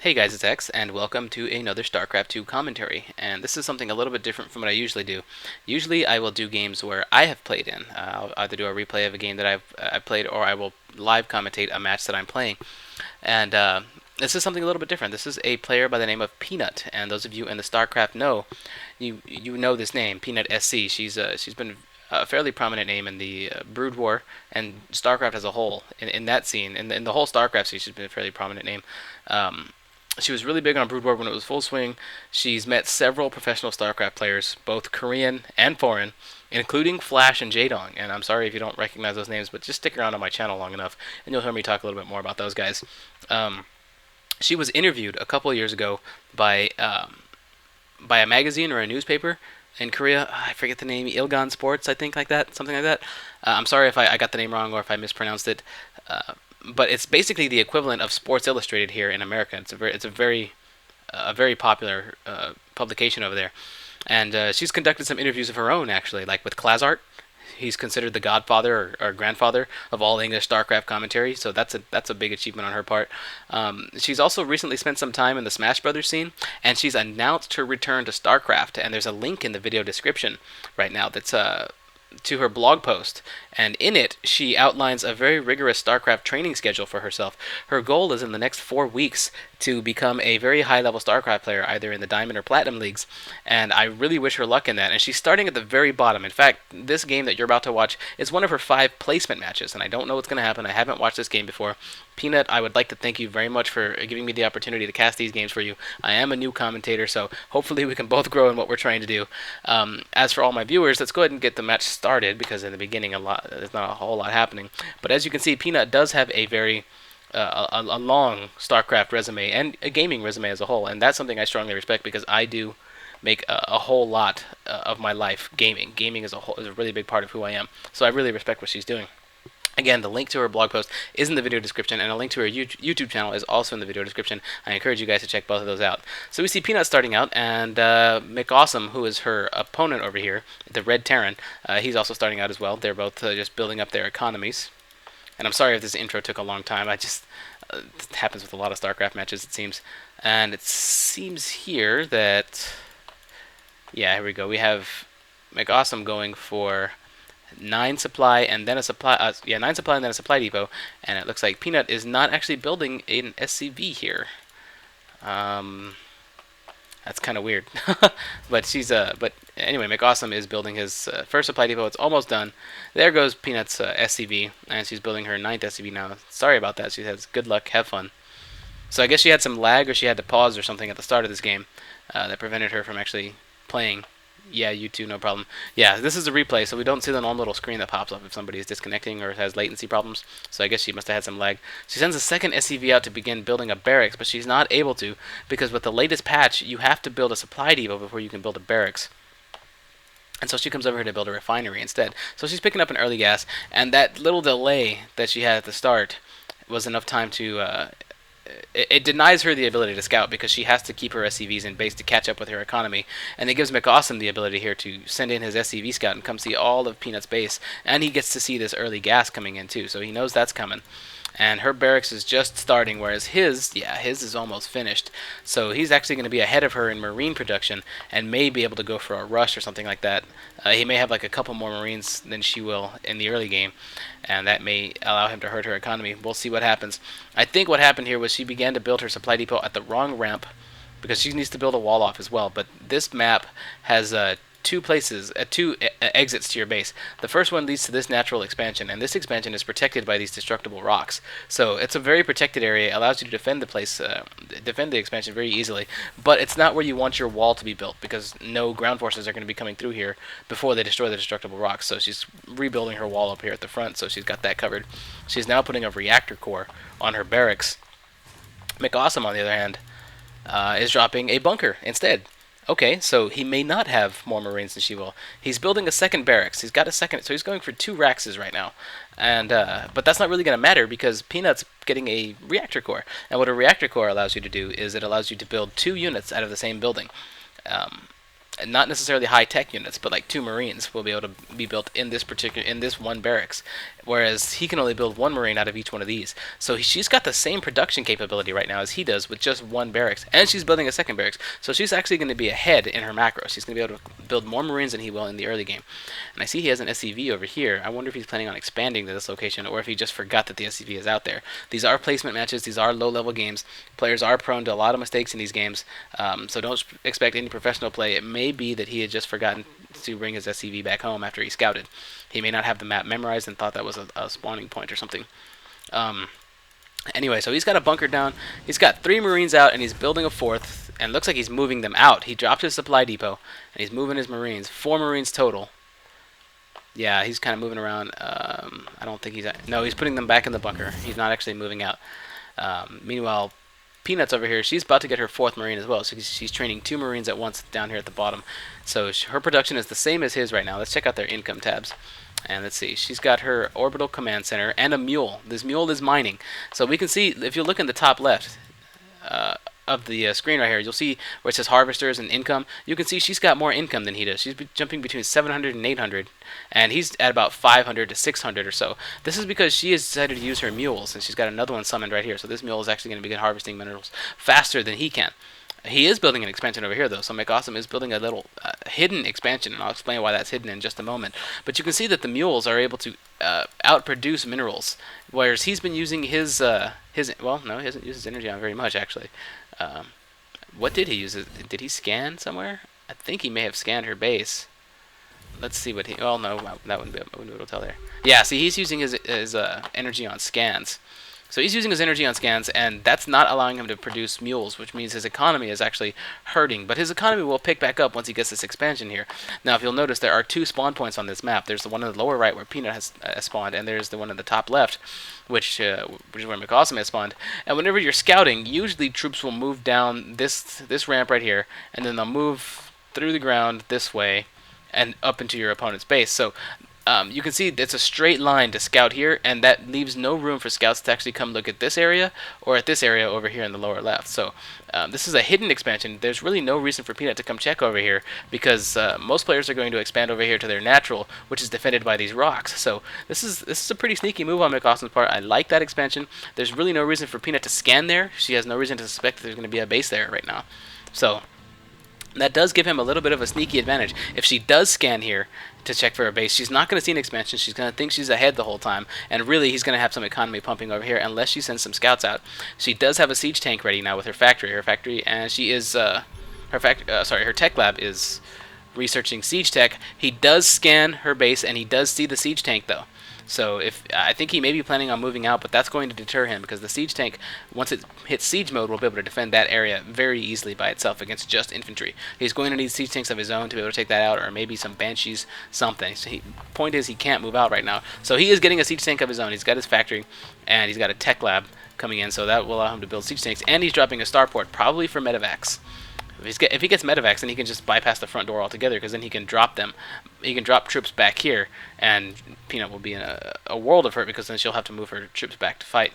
Hey guys, it's X, and welcome to another Starcraft 2 commentary. And this is something a little bit different from what I usually do. Usually, I will do games where I have played in. I'll either do a replay of a game that I've played, or I will live commentate a match that I'm playing. And this is something a little bit different. This is a player by the name of Peanut, and those of you in the Starcraft know, you know this name, Peanut SC. She's been a fairly prominent name in the Brood War and Starcraft as a whole. In that scene, in the whole Starcraft scene, she's been a fairly prominent name. She was really big on Brood War when it was full swing. She's met several professional StarCraft players, both Korean and foreign, including Flash and Jaedong. And I'm sorry if you don't recognize those names, but just stick around on my channel long enough, and you'll hear me talk a little bit more about those guys. Um, she was interviewed a couple of years ago by a magazine or a newspaper in Korea. I forget the name, Ilgan Sports, I think, like that, something like that. I'm sorry if I got the name wrong or if I mispronounced it. But it's basically the equivalent of Sports Illustrated here in America. It's a very popular publication over there, and she's conducted some interviews of her own actually, like with Klazart. He's considered the godfather or grandfather of all English StarCraft commentary, so that's a big achievement on her part. She's also recently spent some time in the Smash Brothers scene, and she's announced her return to StarCraft. And there's a link in the video description right now that's to her blog post, and in it she outlines a very rigorous StarCraft training schedule for herself. Her goal is in the next 4 weeks to become a very high-level StarCraft player, either in the Diamond or Platinum leagues, and I really wish her luck in that. And she's starting at the very bottom. In fact, this game that you're about to watch is one of her 5 placement matches, and I don't know what's going to happen. I haven't watched this game before. Peanut, I would like to thank you very much for giving me the opportunity to cast these games for you. I am a new commentator, so hopefully we can both grow in what we're trying to do. As for all my viewers, let's go ahead and get the match started, because in the beginning there's not a whole lot happening. But as you can see, Peanut does have a very a long StarCraft resume and a gaming resume as a whole, and that's something I strongly respect, because I do make a whole lot of my life gaming. Gaming is a really big part of who I am, so I really respect what she's doing. Again, the link to her blog post is in the video description, and a link to her YouTube channel is also in the video description. I encourage you guys to check both of those out. So we see Peanut starting out, and McAwesome, who is her opponent over here, the Red Terran, he's also starting out as well. They're both just building up their economies. And I'm sorry if this intro took a long time. It happens with a lot of StarCraft matches, it seems. And it seems here that, yeah, here we go. We have McAwesome going for 9 supply and then a supply, 9 supply and then a supply depot, and it looks like Peanut is not actually building an SCV here. That's kind of weird. But anyway, McAwesome is building his first supply depot. It's almost done. There goes Peanut's SCV, and she's building her 9th SCV now. Sorry about that. She says, good luck, have fun. So I guess she had some lag, or she had to pause or something at the start of this game that prevented her from actually playing. Yeah, you too, no problem. Yeah, this is a replay, so we don't see the normal little screen that pops up if somebody is disconnecting or has latency problems. So I guess she must have had some lag. She sends a second SCV out to begin building a barracks, but she's not able to, because with the latest patch, you have to build a supply depot before you can build a barracks. And so she comes over here to build a refinery instead. So she's picking up an early gas, and that little delay that she had at the start was enough time to it denies her the ability to scout, because she has to keep her SCVs in base to catch up with her economy. And it gives McAwesome the ability here to send in his SCV scout and come see all of Peanut's base. And he gets to see this early gas coming in too, so he knows that's coming. And her barracks is just starting, whereas his is almost finished. So he's actually going to be ahead of her in marine production and may be able to go for a rush or something like that. He may have like a couple more marines than she will in the early game, and that may allow him to hurt her economy. We'll see what happens. I think what happened here was she began to build her supply depot at the wrong ramp, because she needs to build a wall off as well. But this map has two exits to your base. The first one leads to this natural expansion, and this expansion is protected by these destructible rocks. So it's a very protected area. It allows you to defend the place, defend the expansion very easily. But it's not where you want your wall to be built, because no ground forces are going to be coming through here before they destroy the destructible rocks. So she's rebuilding her wall up here at the front, so she's got that covered. She's now putting a reactor core on her barracks. McAwesome, on the other hand, is dropping a bunker instead. Okay, so he may not have more marines than she will. He's building a second barracks. He's got a second, so he's going for 2 Raxes right now. And but that's not really going to matter, because Peanut's getting a reactor core. And what a reactor core allows you to do is it allows you to build 2 units out of the same building. not necessarily high-tech units, but like 2 Marines will be able to be built in this one barracks, whereas he can only build 1 Marine out of each one of these. So she's got the same production capability right now as he does with just 1 barracks, and she's building a second barracks. So she's actually going to be ahead in her macro. She's going to be able to build more Marines than he will in the early game. And I see he has an SCV over here. I wonder if he's planning on expanding to this location, or if he just forgot that the SCV is out there. These are placement matches. These are low-level games. Players are prone to a lot of mistakes in these games, so don't expect any professional play. It may be that he had just forgotten to bring his SCV back home after he scouted. He may not have the map memorized and thought that was a spawning point or something. Anyway, so he's got a bunker down. He's got 3 Marines out, and he's building a 4th, and looks like he's moving them out. He dropped his supply depot, and he's moving his Marines. 4 Marines total. Yeah, he's kind of moving around. I don't think he's... No, he's putting them back in the bunker. He's not actually moving out. Meanwhile, Peanuts over here, she's about to get her 4th Marine as well. So she's training 2 Marines at once down here at the bottom. So her production is the same as his right now. Let's check out their income tabs. And let's see, she's got her orbital command center and a mule. This mule is mining. So we can see, if you look in the top left of the screen right here, you'll see where it says harvesters and income. You can see she's got more income than he does. She's jumping between 700 and 800, and he's at about 500 to 600 or so. This is because she has decided to use her mules, and she's got another one summoned right here. So this mule is actually going to begin harvesting minerals faster than he can. He is building an expansion over here, though, so McAwesome is building a little hidden expansion, and I'll explain why that's hidden in just a moment. But you can see that the mules are able to outproduce minerals, whereas he's been using his well, no, he hasn't used his energy on very much, actually. What did he use? Did he scan somewhere? I think he may have scanned her base. Let's see what he... Well, no, that wouldn't be able to tell there. Yeah, see, he's using his energy on scans. So he's using his energy on scans, and that's not allowing him to produce mules, which means his economy is actually hurting. But his economy will pick back up once he gets this expansion here. Now, if you'll notice, there are 2 spawn points on this map. There's the one in the lower right where Peanut has spawned, and there's the one in the top left, which is where McAwesome has spawned. And whenever you're scouting, usually troops will move down this ramp right here, and then they'll move through the ground this way and up into your opponent's base. So you can see it's a straight line to scout here, and that leaves no room for scouts to actually come look at this area or at this area over here in the lower left. So this is a hidden expansion. There's really no reason for Peanut to come check over here, because most players are going to expand over here to their natural, which is defended by these rocks. So this is a pretty sneaky move on McAwesome's part. I like that expansion. There's really no reason for Peanut to scan there. She has no reason to suspect that there's going to be a base there right now. So that does give him a little bit of a sneaky advantage. If she does scan here to check for a base, she's not going to see an expansion. She's going to think she's ahead the whole time, and really he's going to have some economy pumping over here unless she sends some scouts out. She does have a siege tank ready now with her factory. And she is her tech lab is researching siege tech. He does scan her base, and he does see the siege tank though. So I think he may be planning on moving out, but that's going to deter him, because the siege tank, once it hits siege mode, will be able to defend that area very easily by itself against just infantry. He's going to need siege tanks of his own to be able to take that out, or maybe some banshees, something. So point is, he can't move out right now. So he is getting a siege tank of his own. He's got his factory, and he's got a tech lab coming in, so that will allow him to build siege tanks. And he's dropping a starport, probably for medevacs. If he gets medevacs, then he can just bypass the front door altogether, because then he can drop them. He can drop troops back here, and Peanut will be in a world of hurt, because then she'll have to move her troops back to fight.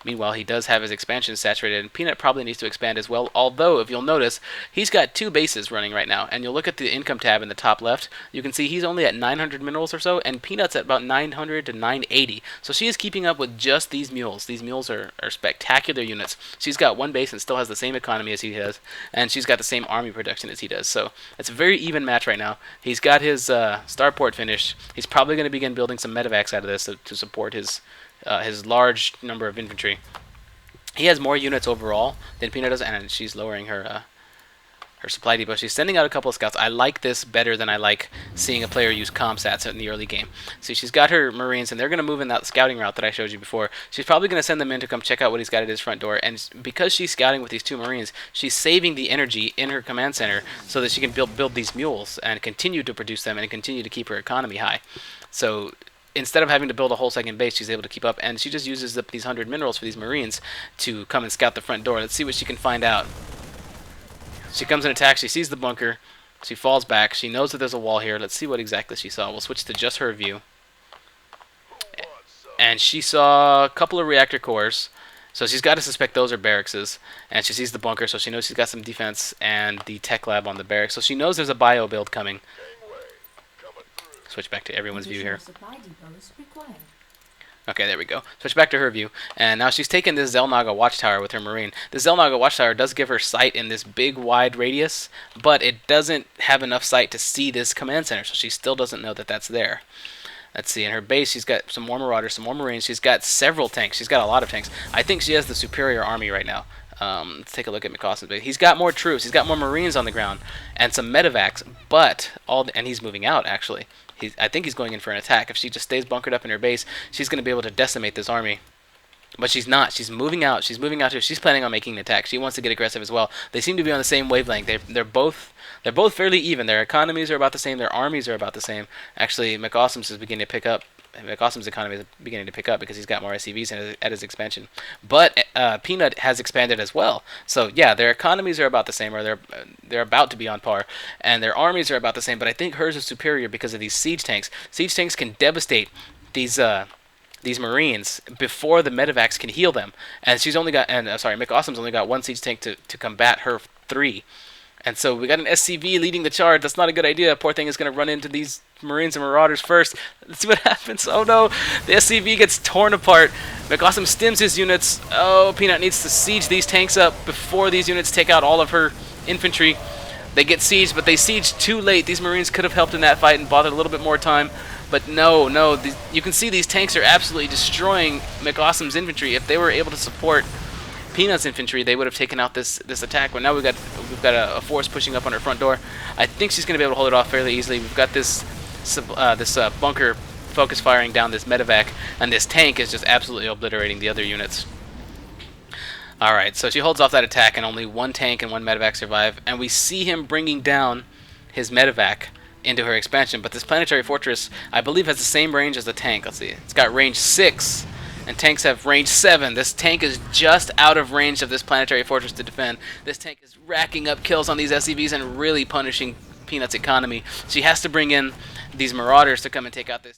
Meanwhile, he does have his expansion saturated, and Peanut probably needs to expand as well, although, if you'll notice, he's got 2 bases running right now, and you'll look at the income tab in the top left, you can see he's only at 900 minerals or so, and Peanut's at about 900 to 980. So she is keeping up with just these mules. These mules are spectacular units. She's got 1 base and still has the same economy as he has, and she's got the same army production as he does. So it's a very even match right now. He's got his starport finished. He's probably going to begin building some medevacs out of this to support his large number of infantry. He has more units overall than Peanut does, and she's lowering her supply depot. She's sending out a couple of scouts. I like this better than I like seeing a player use comsats in the early game. See, she's got her Marines, and they're going to move in that scouting route that I showed you before. She's probably going to send them in to come check out what he's got at his front door, and because she's scouting with these 2 Marines, she's saving the energy in her command center so that she can build these mules and continue to produce them and continue to keep her economy high. So instead of having to build a whole second base, she's able to keep up, and she just uses these 100 minerals for these Marines to come and scout the front door. Let's see what she can find out. She comes and attacks. She sees the bunker. She falls back. She knows that there's a wall here. Let's see what exactly she saw. We'll switch to just her view. And she saw a couple of reactor cores. So she's got to suspect those are barracks, and she sees the bunker, so she knows she's got some defense and the tech lab on the barracks. So she knows there's a bio build coming. Switch back to everyone's view here. Okay, there we go. Switch back to her view, and now she's taken this Zelnaga watchtower with her marine. The Zelnaga watchtower does give her sight in this big, wide radius, but it doesn't have enough sight to see this command center, so she still doesn't know that that's there. Let's see, in her base, she's got some more Marauders, some more Marines. She's got several tanks. She's got a lot of tanks. I think she has the superior army right now. Let's take a look at McAwesome. He's got more troops. He's got more Marines on the ground and some medevacs, but and he's moving out, actually. I think he's going in for an attack. If she just stays bunkered up in her base, she's going to be able to decimate this army. But she's not. She's moving out. She's moving out too. She's planning on making an attack. She wants to get aggressive as well. They seem to be on the same wavelength. They're both fairly even. Their economies are about the same. Their armies are about the same. Actually, McAwesome's is beginning to pick up. McAwesome's economy is beginning to pick up because he's got more SCVs at his expansion. But Peanut has expanded as well. So yeah, their economies are about the same, or they're about to be on par, and their armies are about the same. But I think hers is superior because of these siege tanks. Siege tanks can devastate these Marines before the medevacs can heal them. And she's only got, McAwesome's only got one siege tank to combat her 3. And so we got an SCV leading the charge. That's not a good idea. Poor thing is going to run into these Marines and Marauders first. Let's see what happens. Oh no, the SCV gets torn apart. McAwesome stims his units. Oh, Peanut needs to siege these tanks up before these units take out all of her infantry. They get sieged, but they siege too late. These Marines could have helped in that fight and bought a little bit more time. But no, you can see these tanks are absolutely destroying McAwesome's infantry. If they were able to support Peanut's infantry, they would have taken out this attack. But now we've got a force pushing up on her front door. I think she's going to be able to hold it off fairly easily. We've got this bunker focus firing down this medevac, and this tank is just absolutely obliterating the other units. Alright, so she holds off that attack, and only one tank and one medevac survive, and we see him bringing down his medevac into her expansion. But this planetary fortress, I believe, has the same range as the tank. Let's see. It's got range 6, and tanks have range 7. This tank is just out of range of this planetary fortress to defend. This tank is racking up kills on these SCVs and really punishing Peanut's economy. She has to bring in these Marauders to come and take out this